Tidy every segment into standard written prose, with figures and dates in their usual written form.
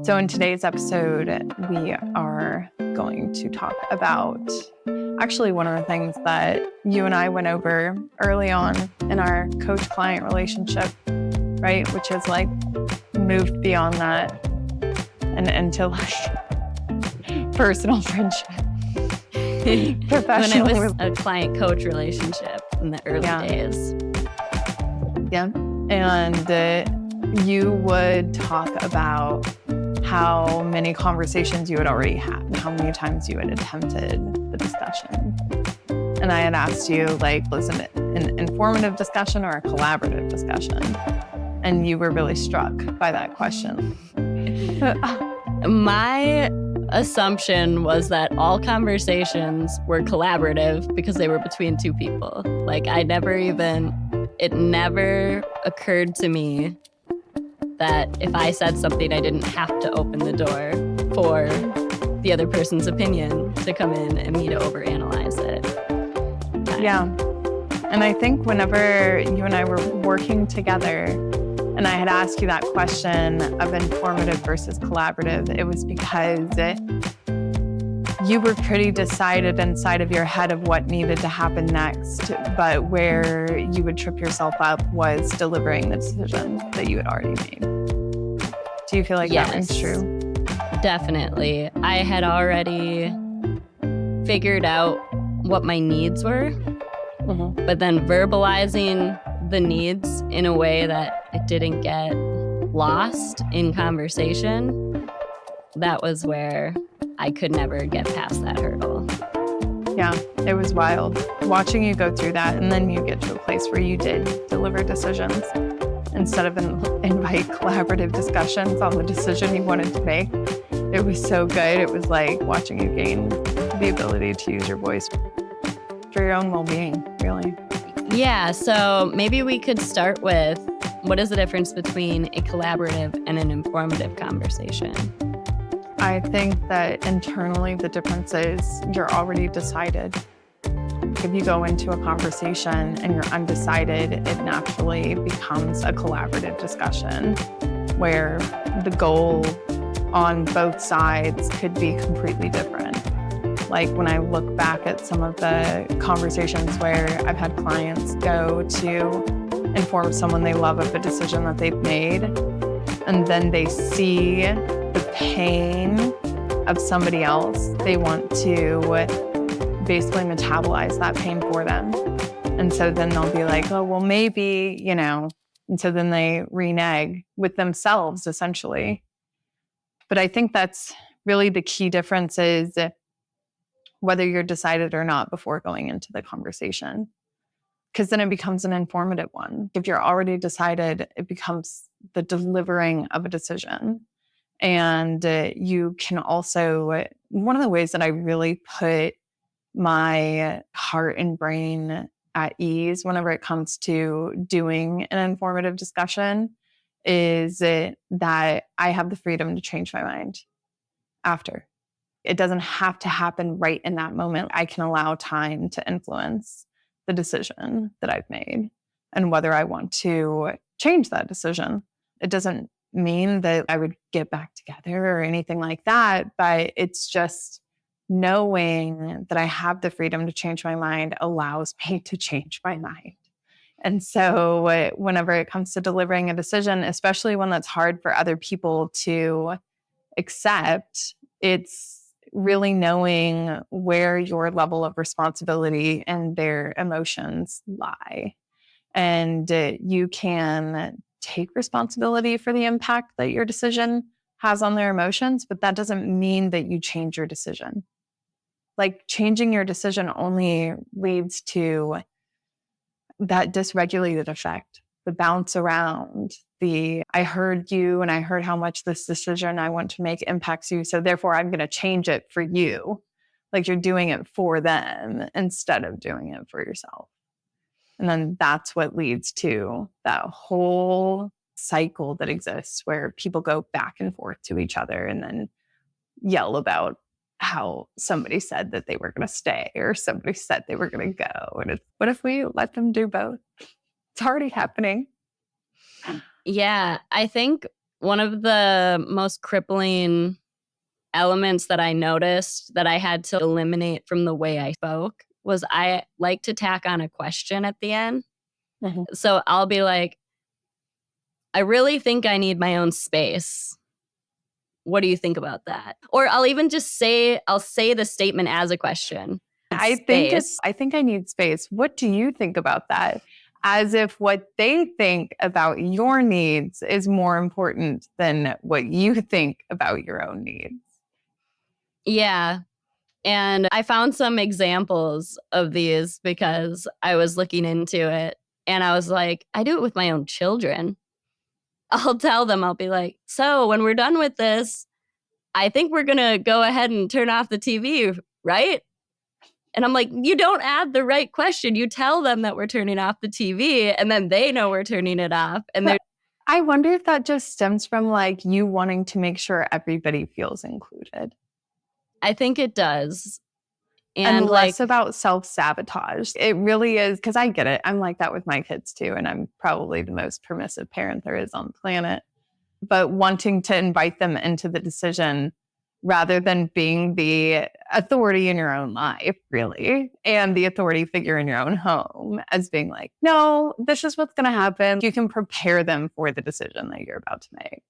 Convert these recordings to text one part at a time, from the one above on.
So in today's episode, we are going to talk about actually one of the things that you and I went over early on in our coach-client relationship, right? Which is like moved beyond that and into like personal friendship. When it was a client-coach relationship in the early days. Yeah. And you would talk about how many conversations you had already had and how many times you had attempted the discussion. And I had asked you, like, was it an informative discussion or a collaborative discussion? And you were really struck by that question. My assumption was that all conversations were collaborative because they were between two people. Like, it never occurred to me that if I said something, I didn't have to open the door for the other person's opinion to come in and me to overanalyze it. Yeah. And I think whenever you and I were working together and I had asked you that question of informative versus collaborative, it was because you were pretty decided inside of your head of what needed to happen next, but where you would trip yourself up was delivering the decision that you had already made. Do you feel like that rings true? Definitely. I had already figured out what my needs were, but then verbalizing the needs in a way that it didn't get lost in conversation, that was where I could never get past that hurdle. Yeah, it was wild. Watching you go through that, and then you get to a place where you did deliver decisions instead of invite collaborative discussions on the decision you wanted to make. It was so good. It was like watching you gain the ability to use your voice for your own well-being, really. Yeah, so maybe we could start with, what is the difference between a collaborative and an informative conversation? I think that internally the difference is you're already decided. If you go into a conversation and you're undecided, it naturally becomes a collaborative discussion where the goal on both sides could be completely different. Like when I look back at some of the conversations where I've had clients go to inform someone they love of a decision that they've made, and then they see the pain of somebody else, they want to basically metabolize that pain for them. And so then they'll be like, oh, well, maybe, and so then they renege with themselves, essentially. But I think that's really the key difference is whether you're decided or not before going into the conversation. Because then it becomes an informative one. If you're already decided, it becomes the delivering of a decision. And you can also, one of the ways that I really put my heart and brain at ease whenever it comes to doing an informative discussion is that I have the freedom to change my mind after. It doesn't have to happen right in that moment. I can allow time to influence the decision that I've made and whether I want to change that decision. It doesn't mean that I would get back together or anything like that, but it's just knowing that I have the freedom to change my mind allows me to change my mind. And so whenever it comes to delivering a decision, especially one that's hard for other people to accept, it's really knowing where your level of responsibility and their emotions lie. And you can take responsibility for the impact that your decision has on their emotions, but that doesn't mean that you change your decision. Like changing your decision only leads to that dysregulated effect, the bounce around, I heard you and I heard how much this decision I want to make impacts you, so therefore I'm going to change it for you. Like you're doing it for them instead of doing it for yourself. And then that's what leads to that whole cycle that exists where people go back and forth to each other and then yell about how somebody said that they were going to stay or somebody said they were going to go. And what if we let them do both? It's already happening. Yeah, I think One of the most crippling elements that I noticed that I had to eliminate from the way I spoke was I like to tack on a question at the end. Mhm. So I'll be like, I really think I need my own space. What do you think about that? Or I'll even just say, I'll say the statement as a question. I think I need space. What do you think about that? As if what they think about your needs is more important than what you think about your own needs. Yeah. And I found some examples of these because I was looking into it and I was like, I do it with my own children. I'll tell them, I'll be like, so when we're done with this, I think we're going to go ahead and turn off the TV, right? And I'm like, you don't add the right question. You tell them that we're turning off the TV and then they know we're turning it off. And they're, I wonder if that just stems from like you wanting to make sure everybody feels included I think it does. and And like, less about self-sabotage. It really is, because I get it. I'm like that with my kids too. And I'm probably the most permissive parent there is on the planet. But wanting to invite them into the decision rather than being the authority in your own life, really, and the authority figure in your own home as being like, no, this is what's going to happen. You can prepare them for the decision that you're about to make.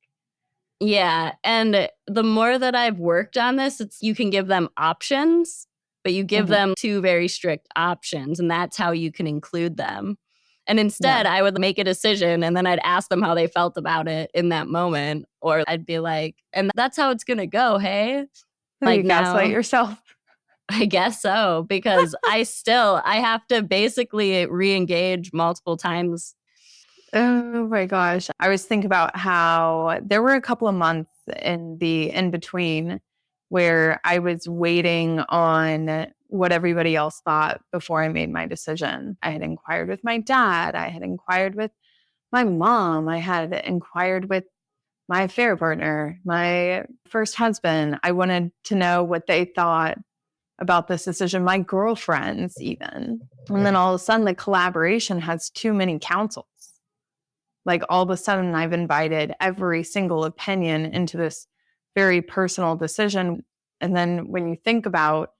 yeah. And the more that I've worked on this, it's you can give them options, but you give Mhm. them two very strict options, and that's how you can include them. And instead, I would make a decision and then I'd ask them how they felt about it in that moment. Or I'd be like, and that's how it's going to go. Hey, So like you gaslight now, yourself. I guess so, because I have to basically re engage multiple times. Oh my gosh. I was thinking about how there were a couple of months in the in between where I was waiting on what everybody else thought before I made my decision. I had inquired with my dad. I had inquired with my mom. I had inquired with my affair partner, my first husband. I wanted to know what they thought about this decision, my girlfriends, even. And then all of a sudden, the collaboration has too many counsels. Like all of a sudden, I've invited every single opinion into this very personal decision. And then when you think about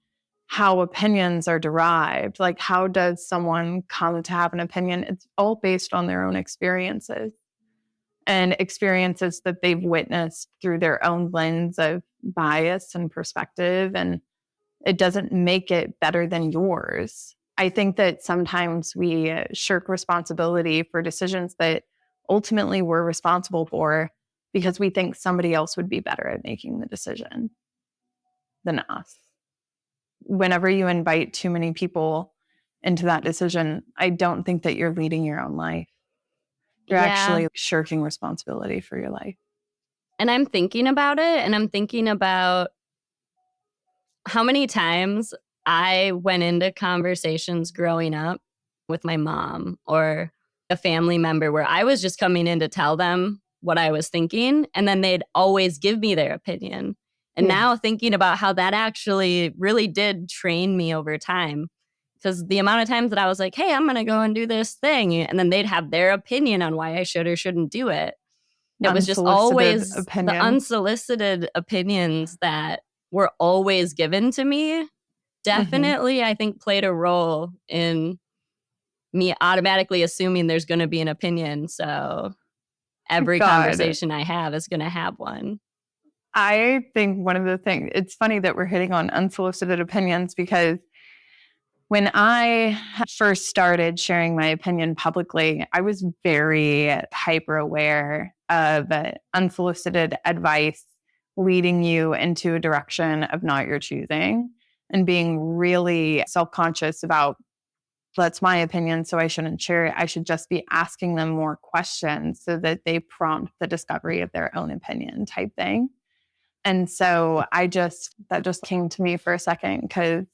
how opinions are derived, like how does someone come to have an opinion? It's all based on their own experiences and experiences that they've witnessed through their own lens of bias and perspective. And it doesn't make it better than yours. I think that sometimes we shirk responsibility for decisions that ultimately we're responsible for because we think somebody else would be better at making the decision than us. Whenever you invite too many people into that decision, I don't think that you're leading your own life. You're Yeah. actually shirking responsibility for your life. And I'm thinking about it, and I'm thinking about how many times I went into conversations growing up with my mom or a family member where I was just coming in to tell them what I was thinking, and then they'd always give me their opinion. And Yeah. now thinking about how that actually really did train me over time. Because the amount of times that I was like, hey, I'm going to go and do this thing. And then they'd have their opinion on why I should or shouldn't do it. It was just always the unsolicited opinions that were always given to me. Definitely, I think played a role in me automatically assuming there's going to be an opinion. So every conversation I have is going to have one. I think one of the things, it's funny that we're hitting on unsolicited opinions because when I first started sharing my opinion publicly, I was very hyper aware of unsolicited advice leading you into a direction of not your choosing and being really self-conscious about that's my opinion, so I shouldn't share it. I should just be asking them more questions so that they prompt the discovery of their own opinion type thing. And so that just came to me for a second because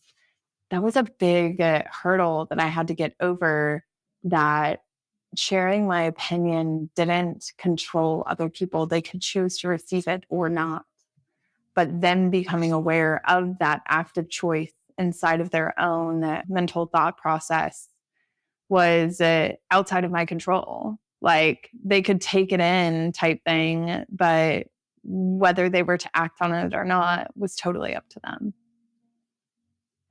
that was a big hurdle that I had to get over, that sharing my opinion didn't control other people. They could choose to receive it or not. But then becoming aware of that active choice inside of their own mental thought process was outside of my control. Like they could take it in type thing, but whether they were to act on it or not was totally up to them.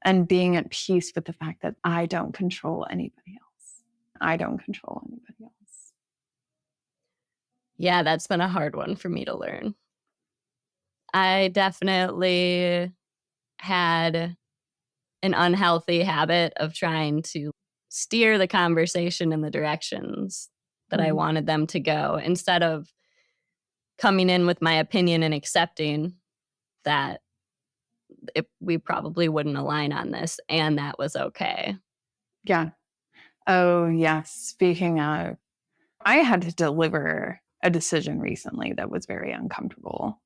And being at peace with the fact that I don't control anybody else. I don't control anybody else. Yeah, that's been a hard one for me to learn. I definitely had an unhealthy habit of trying to steer the conversation in the directions that I wanted them to go, instead of coming in with my opinion and accepting that we probably wouldn't align on this, and that was okay. Yeah. Oh, yes. Speaking of, I had to deliver a decision recently that was very uncomfortable.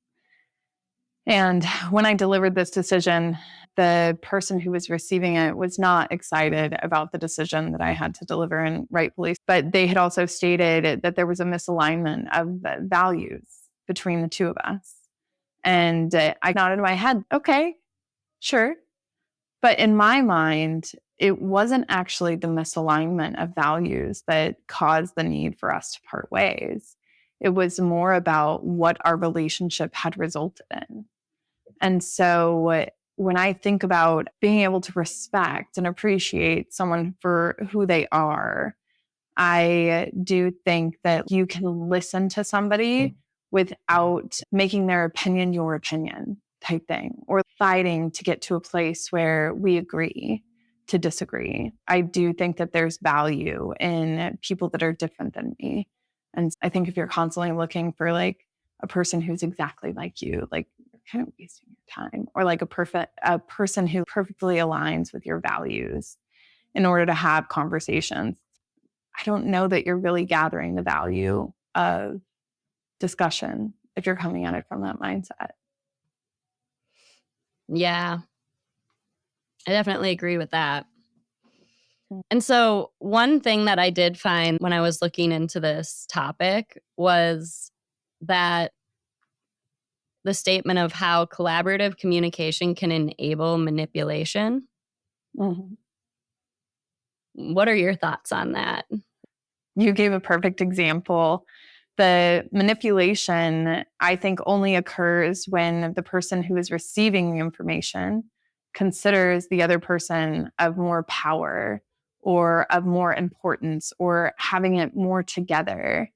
And when I delivered this decision, the person who was receiving it was not excited about the decision that I had to deliver, and rightfully. But they had also stated that there was a misalignment of values between the two of us. And I nodded my head, okay, sure. But in my mind, it wasn't actually the misalignment of values that caused the need for us to part ways. It was more about what our relationship had resulted in. And so when I think about being able to respect and appreciate someone for who they are, I do think that you can listen to somebody without making their opinion your opinion type thing, or fighting to get to a place where we agree to disagree. I do think that there's value in people that are different than me. And I think if you're constantly looking for like a person who's exactly like you, like you're kind of wasting your time, or like a person who perfectly aligns with your values in order to have conversations. I don't know that you're really gathering the value of discussion if you're coming at it from that mindset. Yeah, I definitely agree with that. And so one thing that I did find when I was looking into this topic was that the statement of how collaborative communication can enable manipulation. Mm-hmm. What are your thoughts on that? You gave a perfect example. The manipulation, I think, only occurs when the person who is receiving the information considers the other person of more power or of more importance, or having it more together.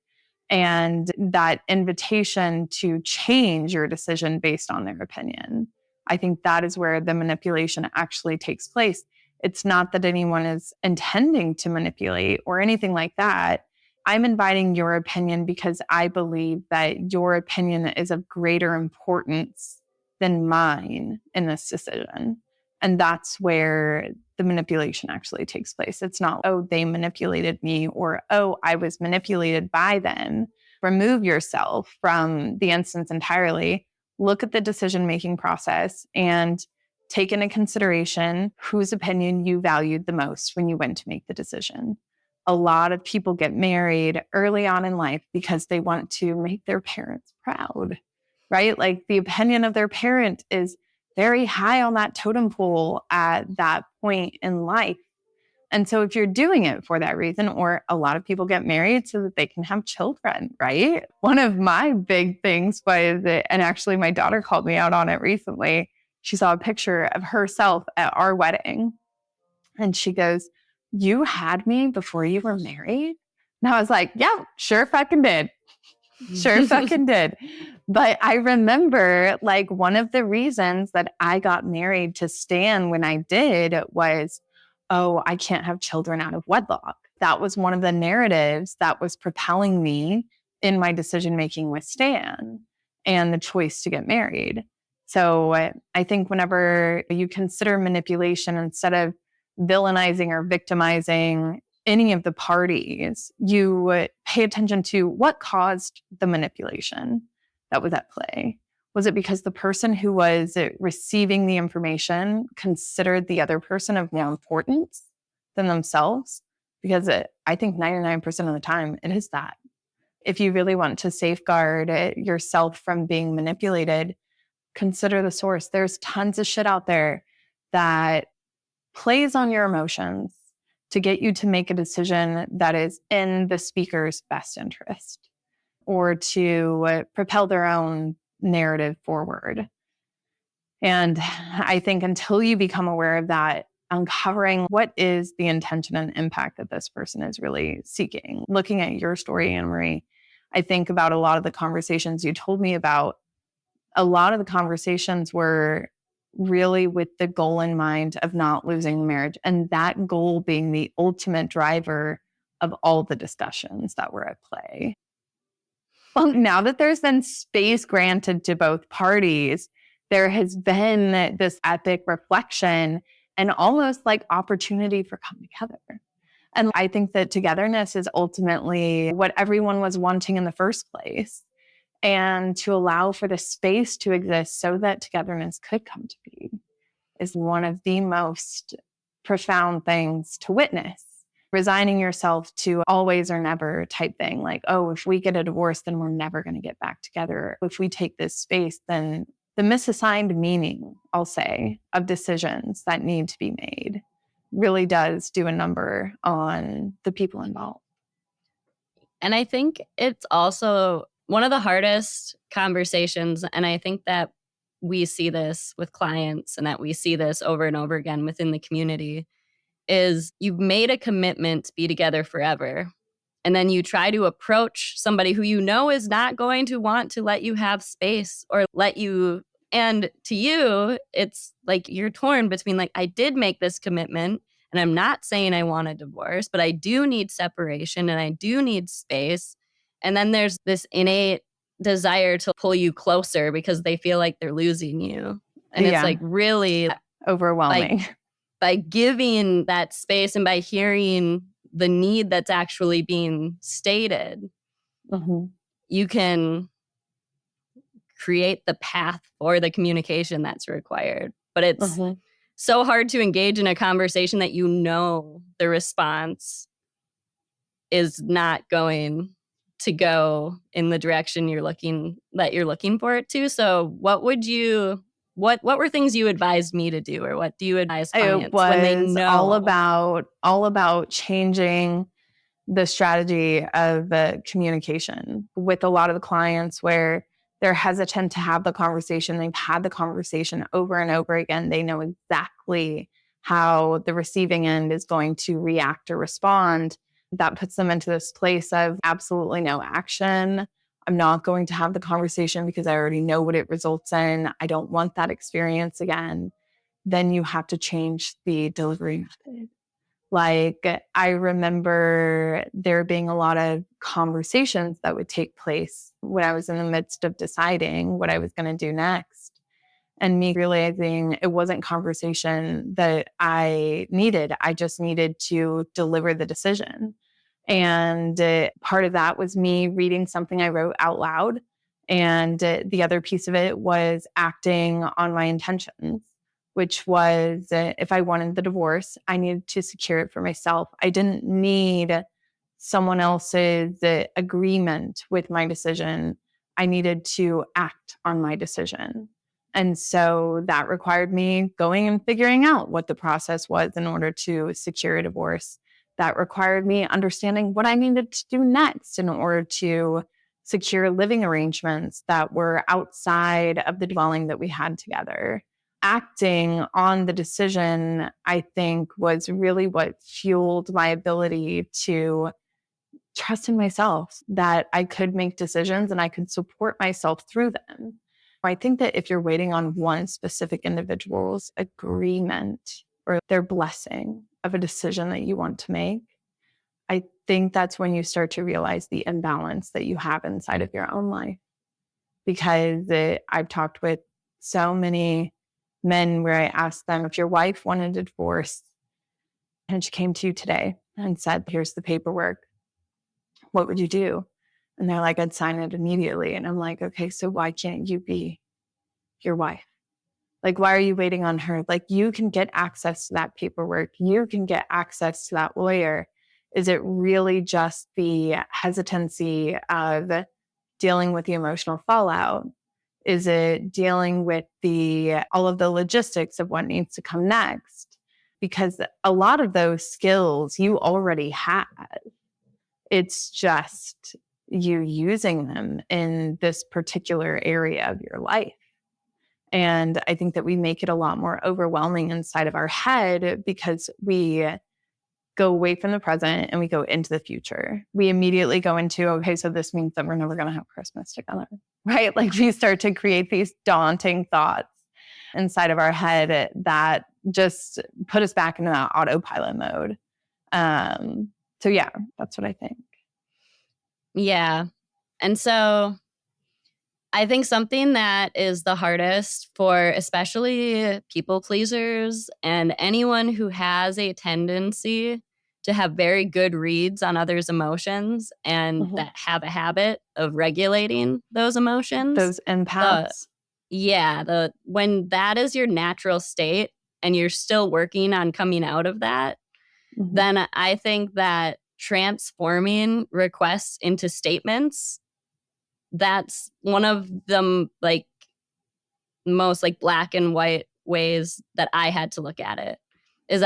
And that invitation to change your decision based on their opinion. I think that is where the manipulation actually takes place. It's not that anyone is intending to manipulate or anything like that. I'm inviting your opinion because I believe that your opinion is of greater importance than mine in this decision. And that's where the manipulation actually takes place. It's not, oh, they manipulated me, or, oh, I was manipulated by them. Remove yourself from the instance entirely. Look at the decision-making process and take into consideration whose opinion you valued the most when you went to make the decision. A lot of people get married early on in life because they want to make their parents proud, right? Like the opinion of their parent is very high on that totem pole at that point in life. And so if you're doing it for that reason, or a lot of people get married so that they can have children, right? One of my big things was, and actually my daughter called me out on it recently. She saw a picture of herself at our wedding. And she goes, "You had me before you were married?" And I was like, yeah, sure fucking did. Sure fucking did. But I remember like one of the reasons that I got married to Stan when I did was, oh, I can't have children out of wedlock. That was one of the narratives that was propelling me in my decision-making with Stan and the choice to get married. So I think whenever you consider manipulation, instead of villainizing or victimizing any of the parties, you pay attention to what caused the manipulation that was at play. Was it because the person who was receiving the information considered the other person of more importance than themselves? Because I think 99% of the time it is that. If you really want to safeguard yourself from being manipulated, consider the source. There's tons of shit out there that plays on your emotions, to get you to make a decision that is in the speaker's best interest or to propel their own narrative forward. And I think until you become aware of that, uncovering what is the intention and impact that this person is really seeking. Looking at your story, Anne Marie, I think about a lot of the conversations you told me about. A lot of the conversations were really with the goal in mind of not losing the marriage, and that goal being the ultimate driver of all the discussions that were at play. Well, now that there's been space granted to both parties, there has been this epic reflection and almost like opportunity for come together. And I think that togetherness is ultimately what everyone was wanting in the first place. And to allow for the space to exist so that togetherness could come to be is one of the most profound things to witness. Resigning yourself to always or never type thing, like, oh, if we get a divorce, then we're never going to get back together. If we take this space, then the misassigned meaning, I'll say, of decisions that need to be made really does do a number on the people involved. And I think it's also one of the hardest conversations, and I think that we see this with clients and that we see this over and over again within the community, is you've made a commitment to be together forever. And then you try to approach somebody who you know is not going to want to let you have space or let you. And to you, it's like you're torn between like, I did make this commitment and I'm not saying I want a divorce, but I do need separation and I do need space. And then there's this innate desire to pull you closer because they feel like they're losing you. And it's like really overwhelming. Like, by giving that space and by hearing the need that's actually being stated, you can create the path for the communication that's required. But it's so hard to engage in a conversation that you know the response is not going to go in the direction you're looking for it to. So what would you... What were things you advised me to do, or what do you advise clients when they know? All about changing the strategy of communication with a lot of the clients where they're hesitant to have the conversation. They've had the conversation over and over again. They know exactly how the receiving end is going to react or respond. That puts them into this place of absolutely no action. I'm not going to have the conversation because I already know what it results in. I don't want that experience again. Then you have to change the delivery method. Like, I remember there being a lot of conversations that would take place when I was in the midst of deciding what I was going to do next. And me realizing it wasn't conversation that I needed. I just needed to deliver the decision. And part of that was me reading something I wrote out loud. And the other piece of it was acting on my intentions, which was if I wanted the divorce, I needed to secure it for myself. I didn't need someone else's agreement with my decision. I needed to act on my decision. And so that required me going and figuring out what the process was in order to secure a divorce. That required me understanding what I needed to do next in order to secure living arrangements that were outside of the dwelling that we had together. Acting on the decision, I think, was really what fueled my ability to trust in myself, that I could make decisions and I could support myself through them. I think that if you're waiting on one specific individual's agreement or their blessing of a decision that you want to make, I think that's when you start to realize the imbalance that you have inside of your own life. Because I've talked with so many men where I asked them, if your wife wanted a divorce and she came to you today and said, here's the paperwork, what would you do? And they're like, I'd sign it immediately. And I'm like, okay, so why can't you be your wife? Like, why are you waiting on her? Like, you can get access to that paperwork. You can get access to that lawyer. Is it really just the hesitancy of dealing with the emotional fallout? Is it dealing with all of the logistics of what needs to come next? because a lot of those skills you already have. It's just you using them in this particular area of your life. And I think that we make it a lot more overwhelming inside of our head because we go away from the present and we go into the future. We immediately go into, okay, so this means that we're never going to have Christmas together, right? Like we start to create these daunting thoughts inside of our head that just put us back into that autopilot mode. So yeah, that's what I think. Yeah. And so I think something that is the hardest for especially people pleasers and anyone who has a tendency to have very good reads on others' emotions and that have a habit of regulating those emotions. Those empaths. When that is your natural state and you're still working on coming out of that, then I think that transforming requests into statements, that's one of the like most like black and white ways that I had to look at it. Is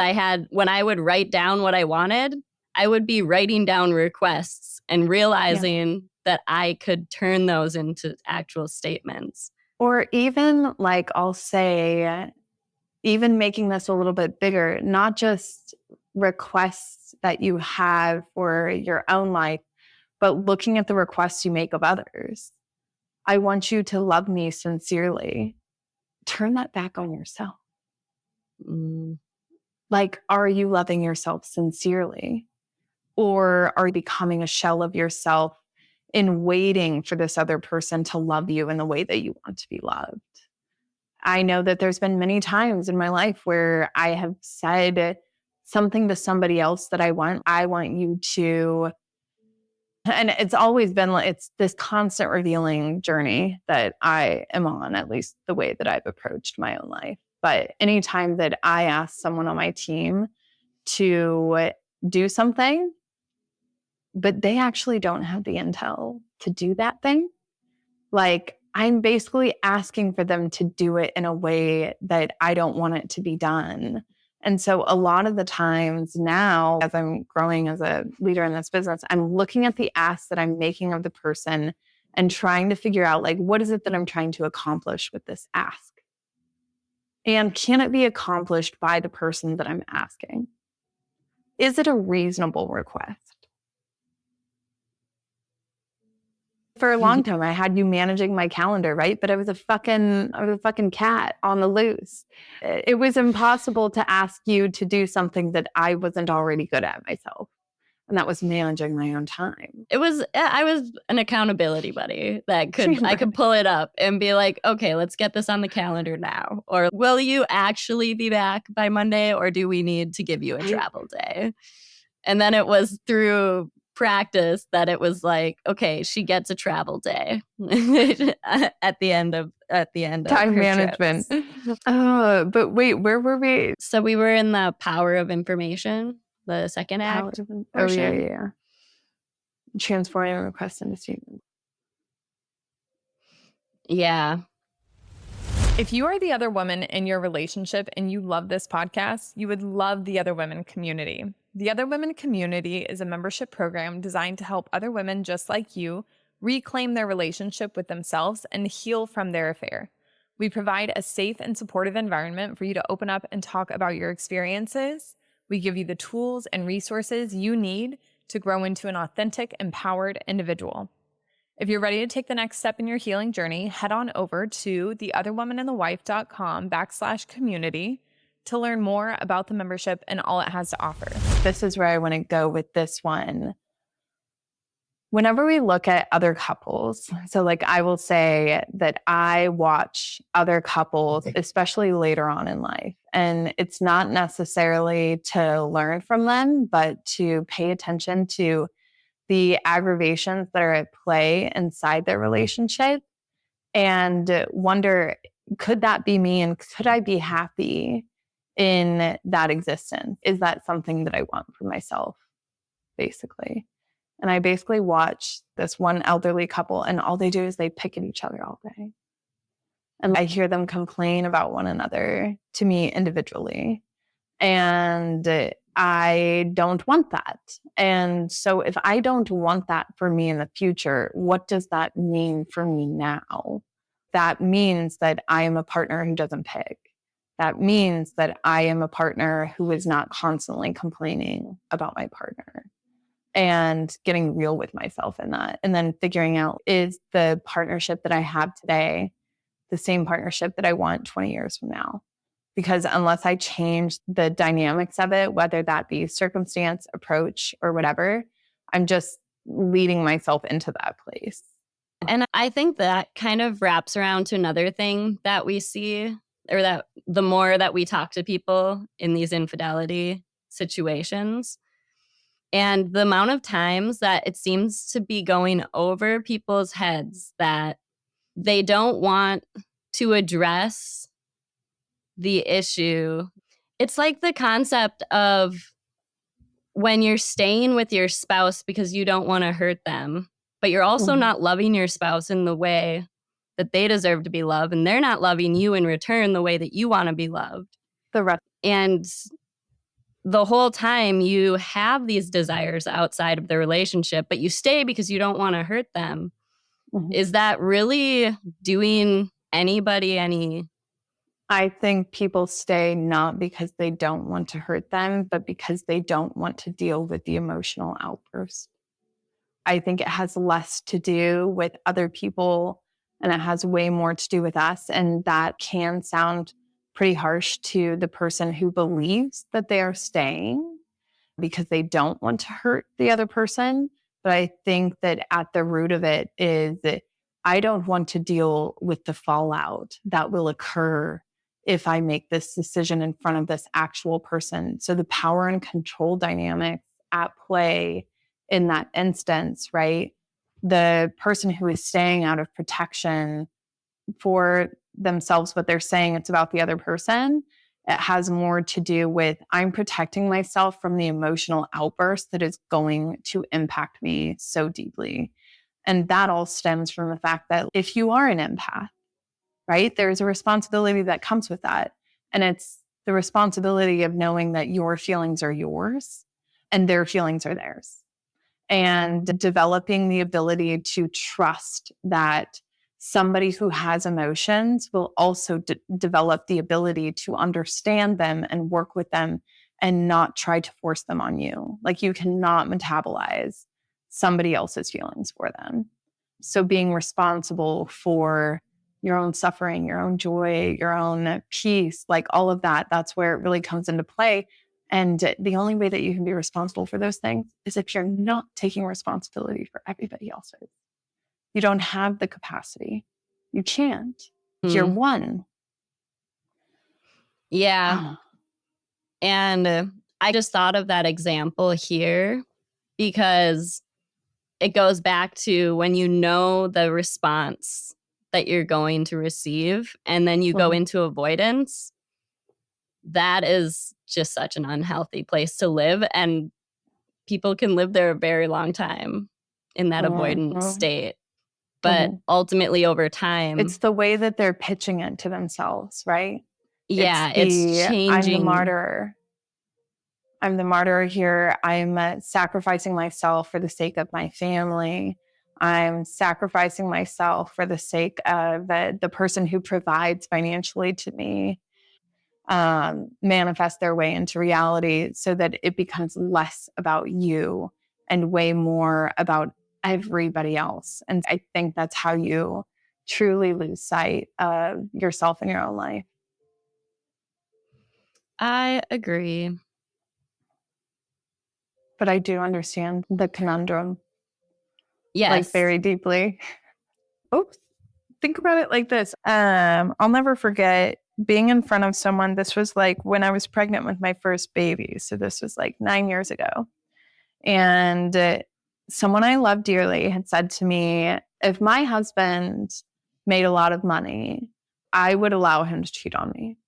when I would write down what I wanted, I would be writing down requests and realizing that I could turn those into actual statements. Or even like I'll say, even making this a little bit bigger, not just requests that you have for your own life, but looking at the requests you make of others. I want you to love me sincerely. Turn that back on yourself. Like, are you loving yourself sincerely? Or are you becoming a shell of yourself in waiting for this other person to love you in the way that you want to be loved? I know that there's been many times in my life where I have said something to somebody else that I want you to. And it's always been like, it's this constant revealing journey that I am on, at least the way that I've approached my own life. But anytime that I ask someone on my team to do something, but they actually don't have the intel to do that thing, like I'm basically asking for them to do it in a way that I don't want it to be done. And so a lot of the times now, as I'm growing as a leader in this business, I'm looking at the ask that I'm making of the person and trying to figure out, like, what is it that I'm trying to accomplish with this ask? And can it be accomplished by the person that I'm asking? Is it a reasonable request? For a long time, I had you managing my calendar, right? But I was a fucking cat on the loose. It was impossible to ask you to do something that I wasn't already good at myself. And that was managing my own time. I was an accountability buddy that I could pull it up and be like, okay, let's get this on the calendar now. Or will you actually be back by Monday? Or do we need to give you a travel day? And then it was through practice that it was like, okay, she gets a travel day at the end of time management. But wait, where were we? So we were in the power of information, the second act. Oh yeah. Transforming requests into statements. Yeah. If you are the other woman in your relationship and you love this podcast, you would love the Other Women community. The Other Women community is a membership program designed to help other women just like you reclaim their relationship with themselves and heal from their affair. We provide a safe and supportive environment for you to open up and talk about your experiences. We give you the tools and resources you need to grow into an authentic, empowered individual. If you're ready to take the next step in your healing journey, head on over to theotherwomanandthewife.com/community to learn more about the membership and all it has to offer. This is where I want to go with this one. Whenever we look at other couples, so like I will say that I watch other couples, especially later on in life, and it's not necessarily to learn from them, but to pay attention to the aggravations that are at play inside their relationship and wonder, could that be me? And could I be happy in that existence? Is that something that I want for myself, basically? And I basically watch this one elderly couple and all they do is they pick at each other all day. And I hear them complain about one another to me individually. And I don't want that. And so if I don't want that for me in the future, what does that mean for me now? That means that I am a partner who doesn't pick. That means that I am a partner who is not constantly complaining about my partner, and getting real with myself in that. And then figuring out, is the partnership that I have today the same partnership that I want 20 years from now? Because unless I change the dynamics of it, whether that be circumstance, approach, or whatever, I'm just leading myself into that place. And I think that kind of wraps around to another thing that we see, or that the more that we talk to people in these infidelity situations, and the amount of times that it seems to be going over people's heads that they don't want to address the issue. It's like the concept of when you're staying with your spouse because you don't want to hurt them, but you're also not loving your spouse in the way that they deserve to be loved, and they're not loving you in return the way that you want to be loved. And the whole time you have these desires outside of the relationship, but you stay because you don't want to hurt them. Is that really doing anybody any? I think people stay not because they don't want to hurt them, but because they don't want to deal with the emotional outburst. I think it has less to do with other people and it has way more to do with us. And that can sound pretty harsh to the person who believes that they are staying because they don't want to hurt the other person. But I think that at the root of it is that I don't want to deal with the fallout that will occur if I make this decision in front of this actual person. So the power and control dynamics at play in that instance, right? The person who is staying out of protection for themselves, but they're saying it's about the other person, it has more to do with I'm protecting myself from the emotional outburst that is going to impact me so deeply. And that all stems from the fact that if you are an empath, right, there's a responsibility that comes with that. And it's the responsibility of knowing that your feelings are yours and their feelings are theirs. And developing the ability to trust that somebody who has emotions will also develop the ability to understand them and work with them and not try to force them on you. Like you cannot metabolize somebody else's feelings for them. So being responsible for your own suffering, your own joy, your own peace, like all of that, that's where it really comes into play. And the only way that you can be responsible for those things is if you're not taking responsibility for everybody else's. You don't have the capacity. You can't. You're one. Yeah. And I just thought of that example here because it goes back to when you know the response that you're going to receive and then you go into avoidance. That is just such an unhealthy place to live. And people can live there a very long time in that avoidant state. But ultimately over time, it's the way that they're pitching it to themselves, right? Yeah, it's changing. I'm the martyr. I'm the martyr here. I'm sacrificing myself for the sake of my family. I'm sacrificing myself for the sake of the person who provides financially to me, manifest their way into reality so that it becomes less about you and way more about everybody else. And I think that's how you truly lose sight of yourself in your own life. I agree. But I do understand the conundrum. Yes. Like very deeply. Oops. Think about it like this. I'll never forget being in front of someone. This was like when I was pregnant with my first baby. So this was like 9 years ago. And someone I love dearly had said to me, if my husband made a lot of money, I would allow him to cheat on me.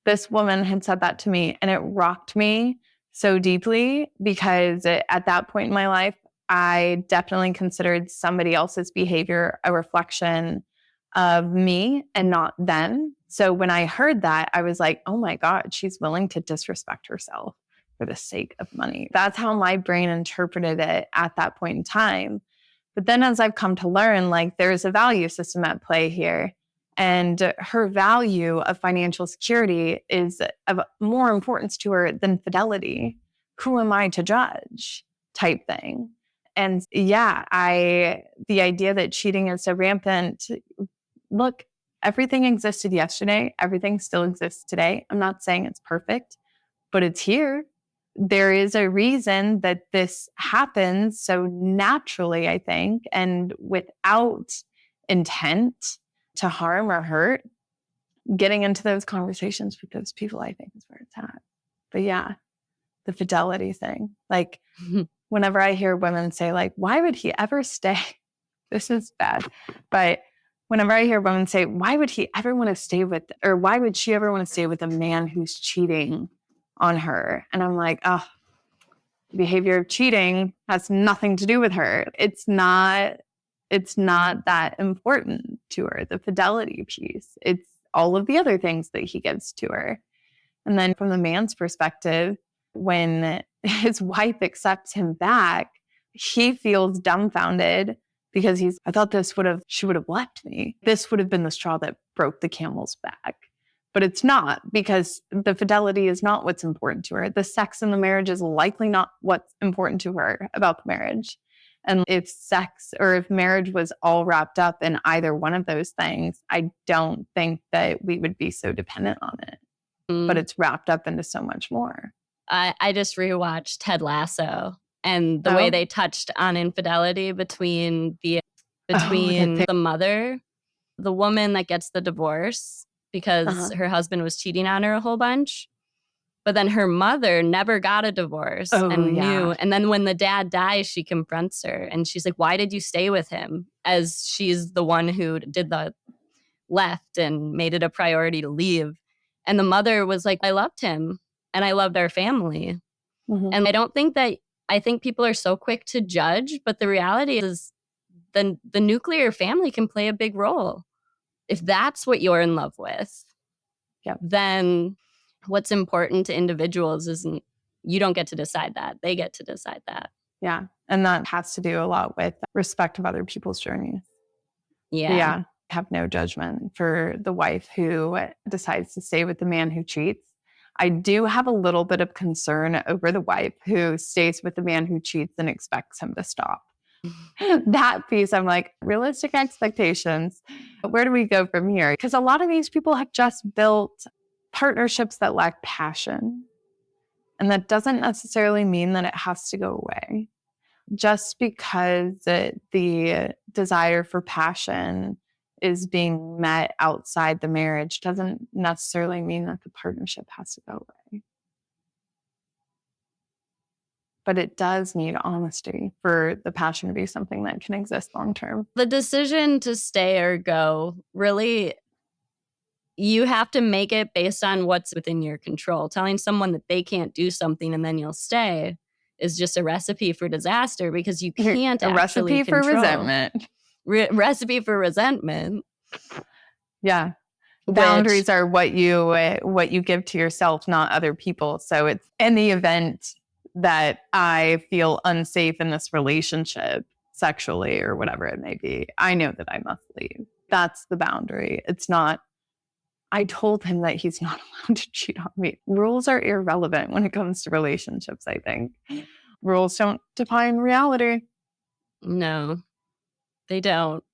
This woman had said that to me and it rocked me so deeply because at that point in my life, I definitely considered somebody else's behavior a reflection of me and not them. So when I heard that, I was like, oh my God, she's willing to disrespect herself for the sake of money. That's how my brain interpreted it at that point in time. But then as I've come to learn, like there's a value system at play here. And her value of financial security is of more importance to her than fidelity. Who am I to judge? Type thing. And yeah, the idea that cheating is so rampant, look, everything existed yesterday. Everything still exists today. I'm not saying it's perfect, but it's here. There is a reason that this happens so naturally, I think, and without intent to harm or hurt. Getting into those conversations with those people, I think, is where it's at. But yeah, the fidelity thing. Like, whenever I hear women say, like, why would he ever stay? This is bad. But whenever I hear women say, why would he ever want to stay with, or why would she ever want to stay with a man who's cheating on her? And I'm like, oh, behavior of cheating has nothing to do with her. It's not that important to her, the fidelity piece. It's all of the other things that he gives to her. And then from the man's perspective, when his wife accepts him back, he feels dumbfounded because I thought she would have left me. This would have been the straw that broke the camel's back. But it's not, because the fidelity is not what's important to her. The sex in the marriage is likely not what's important to her about the marriage. And if sex or if marriage was all wrapped up in either one of those things, I don't think that we would be so dependent on it. But it's wrapped up into so much more. I just rewatched Ted Lasso, and the way they touched on infidelity between the mother, the woman that gets the divorce because her husband was cheating on her a whole bunch. But then her mother never got a divorce knew. And then when the dad dies, she confronts her and she's like, why did you stay with him? As she's the one who did the left and made it a priority to leave. And the mother was like, I loved him and I loved our family. And I think people are so quick to judge, but the reality is the nuclear family can play a big role. If that's what you're in love with, then what's important to individuals isn't, you don't get to decide that. They get to decide that. Yeah. And that has to do a lot with respect of other people's journeys. Yeah. Have no judgment for the wife who decides to stay with the man who cheats. I do have a little bit of concern over the wife who stays with the man who cheats and expects him to stop. That piece, I'm like, realistic expectations. Where do we go from here? Because a lot of these people have just built partnerships that lack passion. And that doesn't necessarily mean that it has to go away. Just because the desire for passion is being met outside the marriage doesn't necessarily mean that the partnership has to go away. But it does need honesty for the passion to be something that can exist long term. The decision to stay or go, really, you have to make it based on what's within your control. Telling someone that they can't do something and then you'll stay is just a recipe for disaster, because you can't actually control. For resentment. Recipe for resentment. Yeah. Boundaries are what you give to yourself, not other people. So it's in the event that I feel unsafe in this relationship sexually or whatever it may be, I know that I must leave. That's the boundary. It's not, I told him that he's not allowed to cheat on me. Rules are irrelevant when it comes to relationships, I think. Rules don't define reality. No, they don't.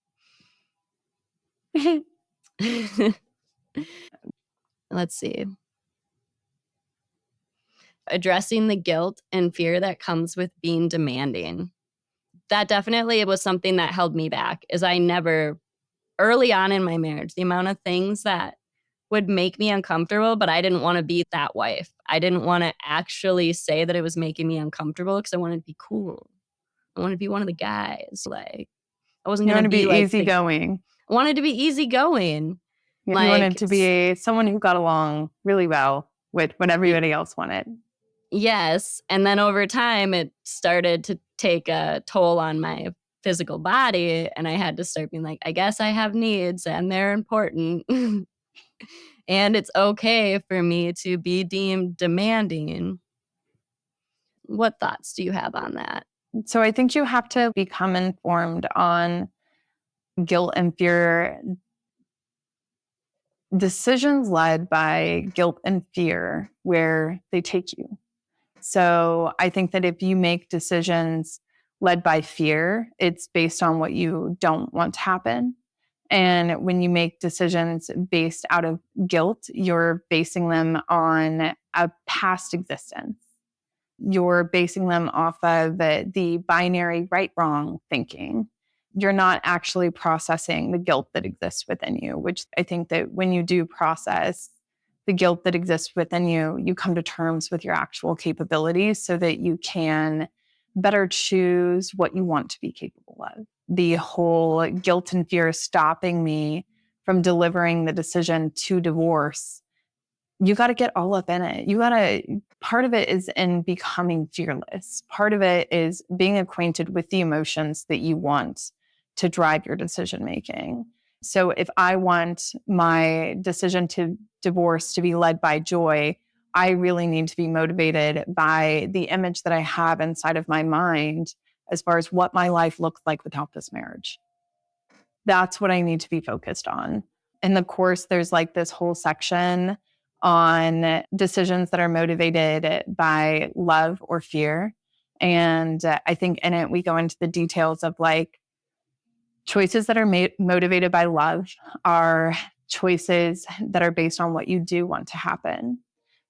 Let's see. Addressing the guilt and fear that comes with being demanding. That definitely was something that held me back, is I never, early on in my marriage, the amount of things that would make me uncomfortable, but I didn't want to be that wife. I didn't want to actually say that it was making me uncomfortable because I wanted to be cool. I wanted to be one of the guys. Like, I wasn't going to be like easygoing. I wanted to be easygoing. You wanted to be someone who got along really well with what everybody else wanted. Yes. And then over time, it started to take a toll on my physical body. And I had to start being like, I guess I have needs and they're important. And it's okay for me to be deemed demanding. What thoughts do you have on that? So I think you have to become informed on guilt and fear. Decisions led by guilt and fear, where they take you. So I think that if you make decisions led by fear, it's based on what you don't want to happen. And when you make decisions based out of guilt, you're basing them on a past existence. You're basing them off of the binary right wrong thinking. You're not actually processing the guilt that exists within you, which I think that when you do process the guilt that exists within you, you come to terms with your actual capabilities so that you can better choose what you want to be capable of. The whole guilt and fear stopping me from delivering the decision to divorce, you got to get all up in it. Part of it is in becoming fearless. Part of it is being acquainted with the emotions that you want to drive your decision making. So if I want my decision to divorce to be led by joy, I really need to be motivated by the image that I have inside of my mind as far as what my life looks like without this marriage. That's what I need to be focused on. In the course, there's like this whole section on decisions that are motivated by love or fear. And I think in it, we go into the details of like choices that are motivated by love are choices that are based on what you do want to happen.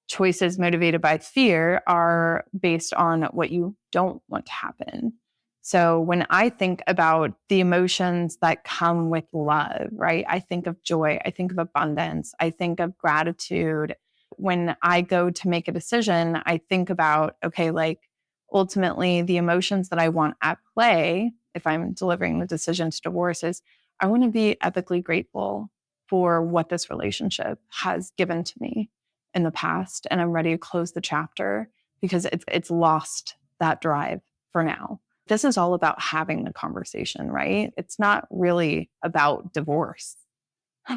Choices motivated by fear are based on what you don't want to happen. So when I think about the emotions that come with love, right? I think of joy, I think of abundance, I think of gratitude. When I go to make a decision, I think about, okay, like ultimately the emotions that I want at play, if I'm delivering the decision to divorce, is I want to be epically grateful for what this relationship has given to me in the past. And I'm ready to close the chapter because it's lost that drive for now. This is all about having the conversation, right? It's not really about divorce.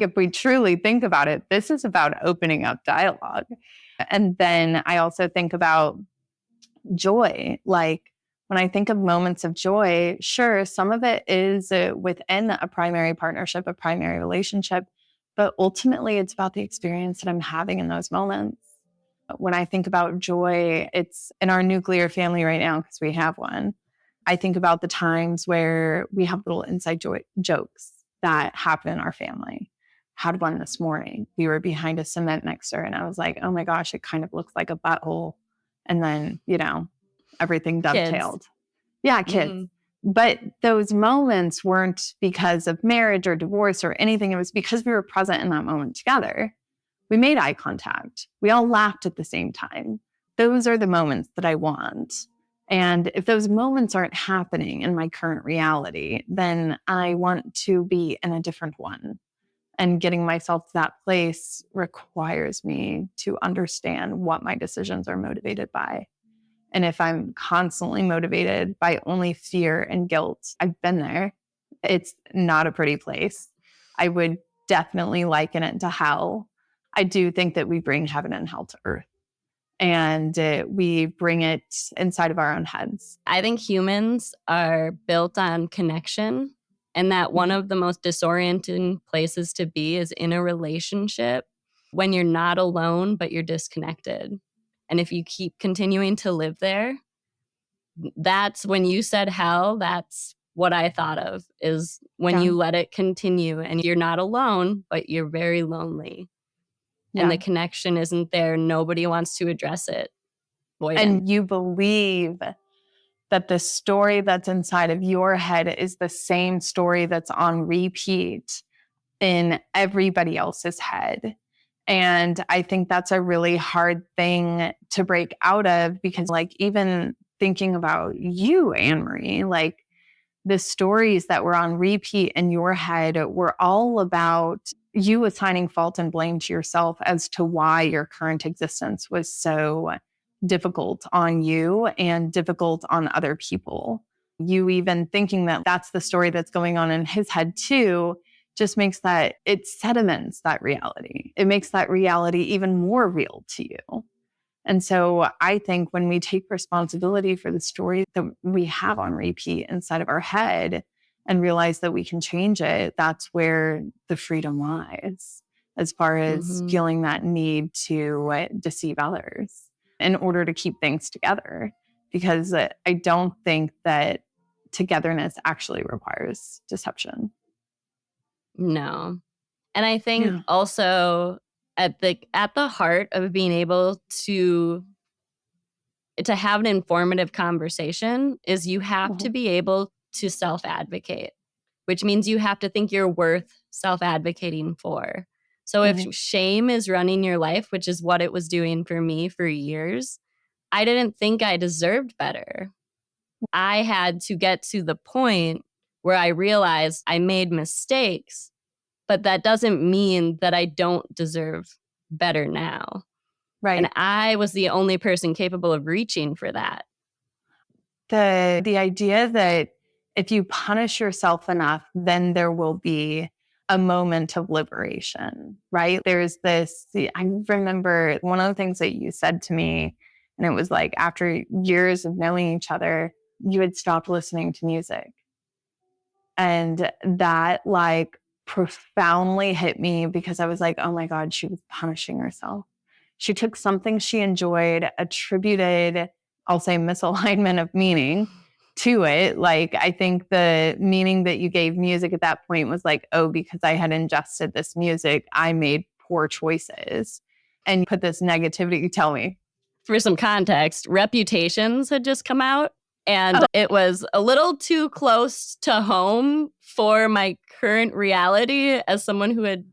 If we truly think about it, this is about opening up dialogue. And then I also think about joy. Like when I think of moments of joy, sure, some of it is within a primary partnership, a primary relationship, but ultimately it's about the experience that I'm having in those moments. When I think about joy, it's in our nuclear family right now because we have one. I think about the times where we have little inside jokes that happen in our family. Had one this morning. We were behind a cement mixer and I was like, oh my gosh, it kind of looks like a butthole. And then, everything dovetailed. Kids. Yeah, kids. Mm-hmm. But those moments weren't because of marriage or divorce or anything. It was because we were present in that moment together. We made eye contact. We all laughed at the same time. Those are the moments that I want. And if those moments aren't happening in my current reality, then I want to be in a different one. And getting myself to that place requires me to understand what my decisions are motivated by. And if I'm constantly motivated by only fear and guilt, I've been there. It's not a pretty place. I would definitely liken it to hell. I do think that we bring heaven and hell to earth. And we bring it inside of our own heads. I think humans are built on connection, and that one of the most disorienting places to be is in a relationship when you're not alone, but you're disconnected. And if you keep continuing to live there, that's when you said hell, that's what I thought of, is when you let it continue and you're not alone, but you're very lonely. And the connection isn't there. Nobody wants to address it. And you believe that the story that's inside of your head is the same story that's on repeat in everybody else's head. And I think that's a really hard thing to break out of because, like, even thinking about you, Anne-Marie, like the stories that were on repeat in your head were all about you assigning fault and blame to yourself as to why your current existence was so difficult on you and difficult on other people. You even thinking that that's the story that's going on in his head too, just makes that, it sediments that reality. It makes that reality even more real to you. And so I think when we take responsibility for the story that we have on repeat inside of our head and realize that we can change it, that's where the freedom lies, as far as feeling that need to deceive others in order to keep things together. Because I don't think that togetherness actually requires deception. No. And I think also at the heart of being able to have an informative conversation is you have to be able to self-advocate, which means you have to think you're worth self-advocating for. So if shame is running your life, which is what it was doing for me for years, I didn't think I deserved better. I had to get to the point where I realized I made mistakes, but that doesn't mean that I don't deserve better now. Right. And I was the only person capable of reaching for that. The idea that if you punish yourself enough, then there will be a moment of liberation, right? There's this, I remember one of the things that you said to me, and it was like after years of knowing each other, you had stopped listening to music. And that like profoundly hit me because I was like, oh my God, she was punishing herself. She took something she enjoyed, attributed, I'll say misalignment of meaning to it. Like, I think the meaning that you gave music at that point was like, oh, because I had ingested this music, I made poor choices. And you put this negativity, tell me. For some context, Reputations had just come out. And it was a little too close to home for my current reality as someone who had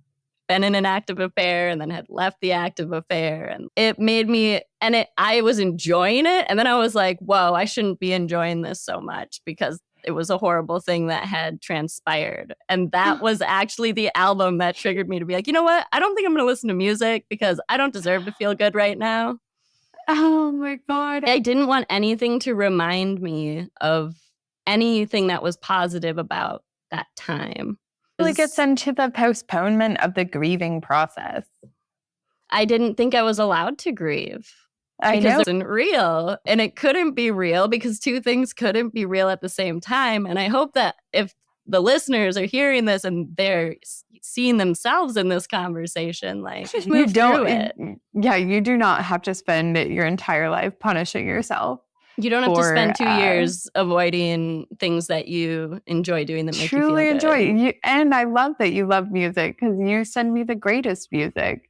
been in an active affair and then had left the active affair. And it made me, I was enjoying it. And then I was like, whoa, I shouldn't be enjoying this so much because it was a horrible thing that had transpired. And that was actually the album that triggered me to be like, you know what? I don't think I'm going to listen to music because I don't deserve to feel good right now. Oh my God. I didn't want anything to remind me of anything that was positive about that time. It really gets into the postponement of the grieving process. I didn't think I was allowed to grieve. I because know. it wasn't real. And it couldn't be real because two things couldn't be real at the same time. And I hope that if the listeners are hearing this and they're seeing themselves in this conversation, like move through it. Yeah, you do not have to spend your entire life punishing yourself. You don't have to spend 2 years avoiding things that you enjoy doing that make you feel good. Truly enjoy. And I love that you love music because you send me the greatest music.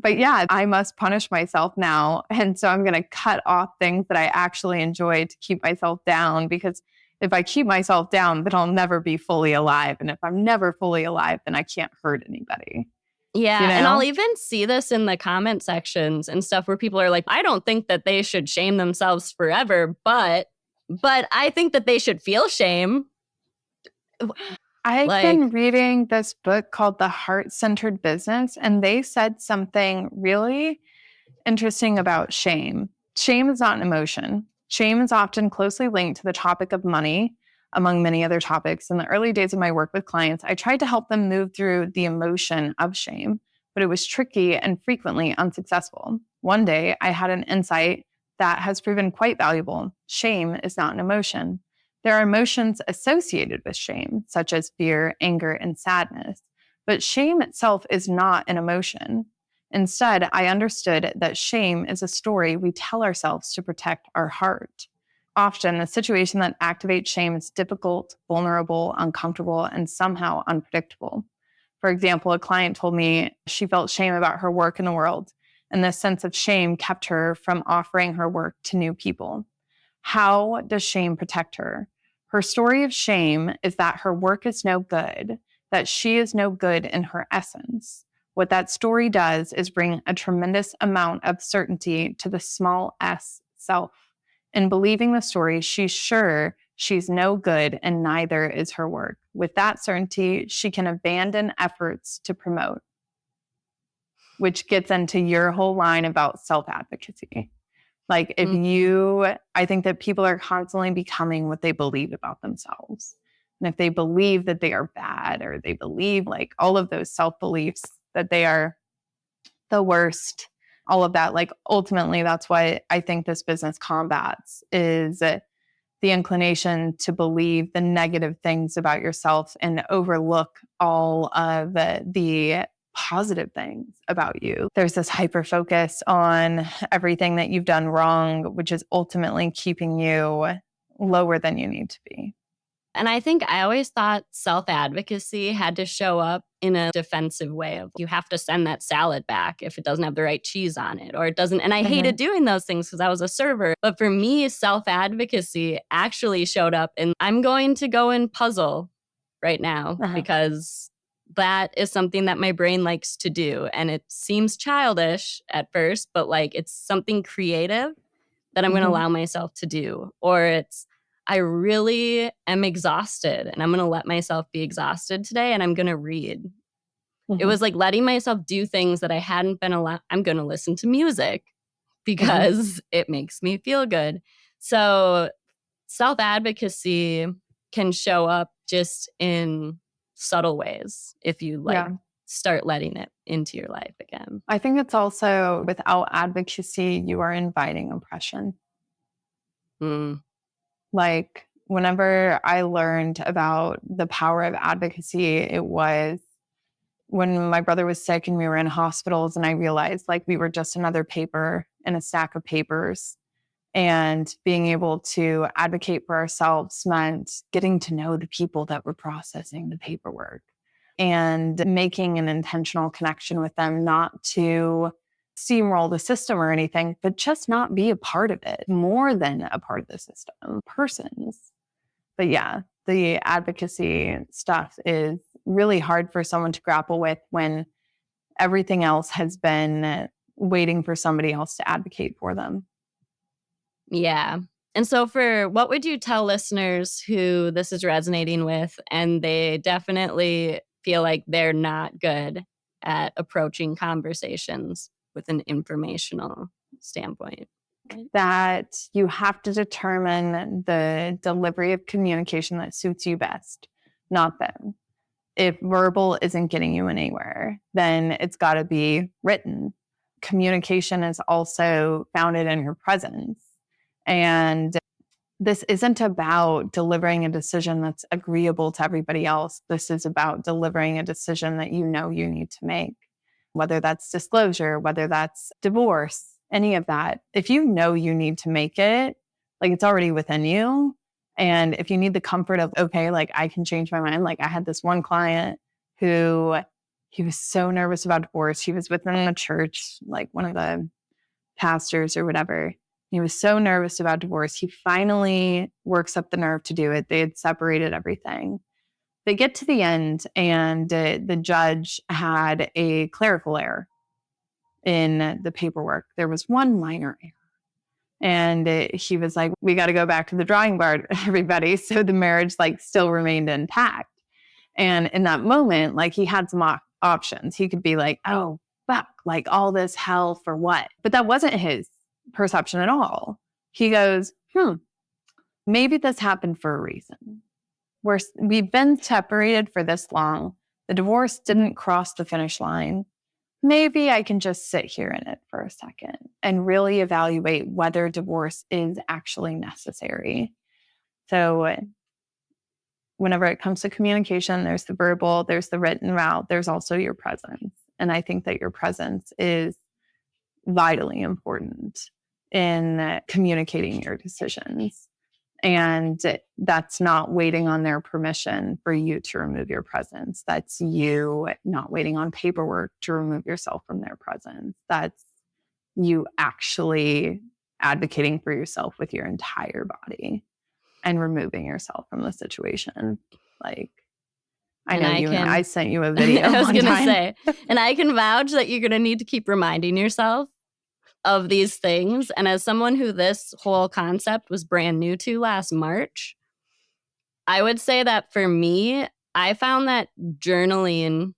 But yeah, I must punish myself now. And so I'm going to cut off things that I actually enjoy to keep myself down, because if I keep myself down, then I'll never be fully alive. And if I'm never fully alive, then I can't hurt anybody. Yeah. You know? And I'll even see this in the comment sections and stuff where people are like, I don't think that they should shame themselves forever, but I think that they should feel shame. I've been reading this book called The Heart-Centered Business, and they said something really interesting about shame. Shame is not an emotion. Shame is often closely linked to the topic of money, among many other topics. In the early days of my work with clients, I tried to help them move through the emotion of shame, but it was tricky and frequently unsuccessful. One day, I had an insight that has proven quite valuable. Shame is not an emotion. There are emotions associated with shame, such as fear, anger, and sadness. But shame itself is not an emotion. Instead, I understood that shame is a story we tell ourselves to protect our heart. Often, a situation that activates shame is difficult, vulnerable, uncomfortable, and somehow unpredictable. For example, a client told me she felt shame about her work in the world, and this sense of shame kept her from offering her work to new people. How does shame protect her? Her story of shame is that her work is no good, that she is no good in her essence. What that story does is bring a tremendous amount of certainty to the small s self. In believing the story, she's sure she's no good and neither is her work. With that certainty, she can abandon efforts to promote, which gets into your whole line about self-advocacy. Like if I think that people are constantly becoming what they believe about themselves. And if they believe that they are bad, or they believe like all of those self-beliefs that they are the worst, all of that, like ultimately that's what I think this business combats, is the inclination to believe the negative things about yourself and overlook all of the positive things about you. There's this hyper focus on everything that you've done wrong, which is ultimately keeping you lower than you need to be. And I think I always thought self-advocacy had to show up in a defensive way of you have to send that salad back if it doesn't have the right cheese on it, or it doesn't. And I hated doing those things because I was a server. But for me, self-advocacy actually showed up, and I'm going to go and puzzle right now because that is something that my brain likes to do. And it seems childish at first, but like it's something creative that I'm going to allow myself to do. Or it's, I really am exhausted and I'm going to let myself be exhausted today and I'm going to read. It was like letting myself do things that I hadn't been allowed. I'm going to listen to music because it makes me feel good. So self-advocacy can show up just in subtle ways if you start letting it into your life again. I think it's also, without advocacy, you are inviting oppression. Like whenever I learned about the power of advocacy, it was when my brother was sick and we were in hospitals, and I realized like we were just another paper in a stack of papers. And being able to advocate for ourselves meant getting to know the people that were processing the paperwork and making an intentional connection with them, not to steamroll the system or anything, but just not be a part of it, more than a part of the system, persons. But yeah, the advocacy stuff is really hard for someone to grapple with when everything else has been waiting for somebody else to advocate for them. Yeah. And so what would you tell listeners who this is resonating with and they definitely feel like they're not good at approaching conversations with an informational standpoint? That you have to determine the delivery of communication that suits you best, not them. If verbal isn't getting you anywhere, then it's got to be written. Communication is also founded in your presence. And this isn't about delivering a decision that's agreeable to everybody else. This is about delivering a decision that you know you need to make, whether that's disclosure, whether that's divorce, any of that. If you know you need to make it, like it's already within you. And if you need the comfort of, okay, like I can change my mind. Like I had this one client who, he was so nervous about divorce. He was within a church, like one of the pastors or whatever. He was so nervous about divorce. He finally works up the nerve to do it. They had separated everything. They get to the end and the judge had a clerical error in the paperwork. There was one minor error. And he was like, we got to go back to the drawing board, everybody. So the marriage like still remained intact. And in that moment, like he had some options. He could be like, oh, fuck, like all this hell for what? But that wasn't his perception at all. He goes, maybe this happened for a reason. We've been separated for this long. The divorce didn't cross the finish line. Maybe I can just sit here in it for a second and really evaluate whether divorce is actually necessary. So whenever it comes to communication, there's the verbal, there's the written route, there's also your presence. And I think that your presence is vitally important in communicating your decisions. And that's not waiting on their permission for you to remove your presence. That's you not waiting on paperwork to remove yourself from their presence. That's you actually advocating for yourself with your entire body and removing yourself from the situation. Like, I know I sent you a video. I was going to say, and I can vouch that you're going to need to keep reminding yourself of these things. And as someone who this whole concept was brand new to last March, I would say that for me, I found that journaling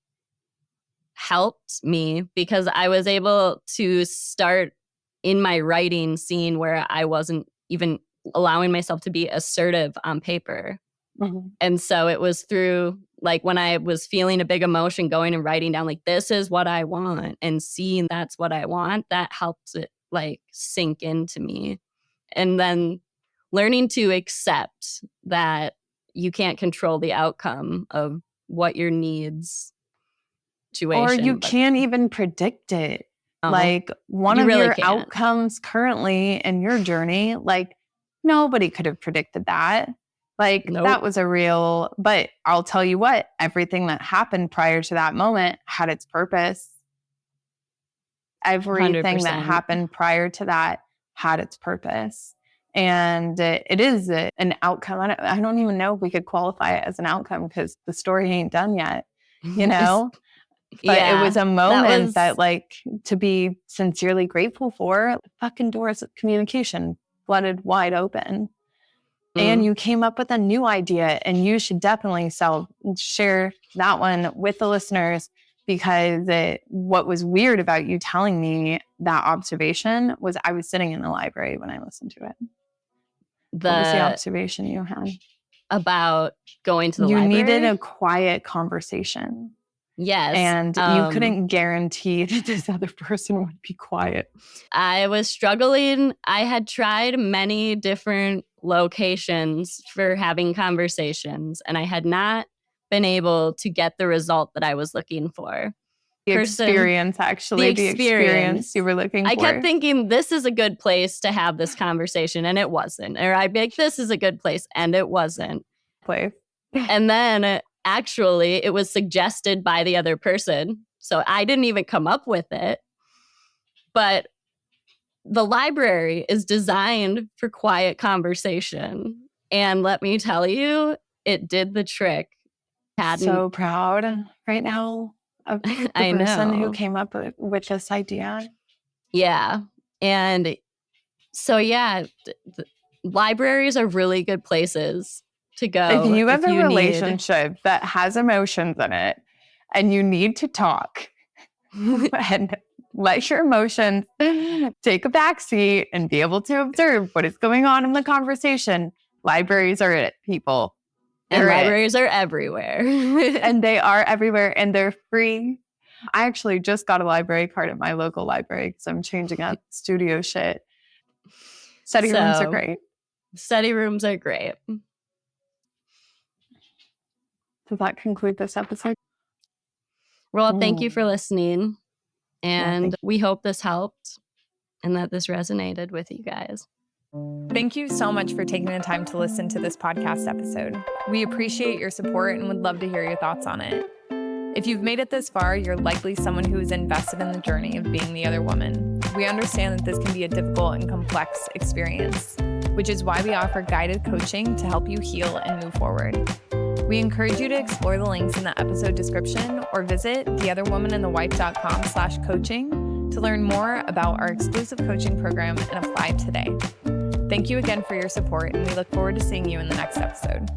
helped me because I was able to start in my writing seeing where I wasn't even allowing myself to be assertive on paper. Mhm. And so it was through like when I was feeling a big emotion, going and writing down like, this is what I want, and seeing that's what I want, that helps it like sink into me. And then learning to accept that you can't control the outcome of what your needs situation. Or you but- can't even predict it. No. Like one You of really your can't. outcomes currently in your journey, like nobody could have predicted that. Like Nope. that was a real, but I'll tell you what, everything that happened prior to that moment had its purpose. Everything that 100%. happened prior to that had its purpose. And it is an outcome. I don't even know if we could qualify it as an outcome because the story ain't done yet, you know? But it was a moment that, like, to be sincerely grateful for. The fucking doors of communication flooded wide open. And you came up with a new idea, and you should definitely share that one with the listeners, because what was weird about you telling me that observation was I was sitting in the library when I listened to it. What was the observation you had? About going to the You library? needed a quiet conversation. Yes. And you couldn't guarantee that this other person would be quiet. I was struggling. I had tried many different locations for having conversations, and I had not been able to get the result that I was looking for. The experience you were looking for. I kept thinking, this is a good place to have this conversation, and it wasn't. Or I'd be like, this is a good place, and it wasn't. Place. And then actually, it was suggested by the other person. So I didn't even come up with it. But the library is designed for quiet conversation. And let me tell you, it did the trick. So proud right now of the I person who know. came up with this idea. Yeah. And so, yeah, libraries are really good places to go. If you have a need- relationship that has emotions in it and you need to talk and let your emotions take a backseat and be able to observe what is going on in the conversation, libraries are it, people. And They're it. libraries are everywhere. And they are everywhere, and they're free. I actually just got a library card at my local library because I'm changing up studio shit. Study rooms are So- great. Study rooms are great. Does that conclude this episode? Well, thank you for listening. And thank we hope this helped and that this resonated with you guys. Thank you so much for taking the time to listen to this podcast episode. We appreciate your support and would love to hear your thoughts on it. If you've made it this far, you're likely someone who is invested in the journey of being the other woman. We understand that this can be a difficult and complex experience, which is why we offer guided coaching to help you heal and move forward. We encourage you to explore the links in the episode description or visit theotherwomanandthewife.com/coaching to learn more about our exclusive coaching program and apply today. Thank you again for your support, and we look forward to seeing you in the next episode.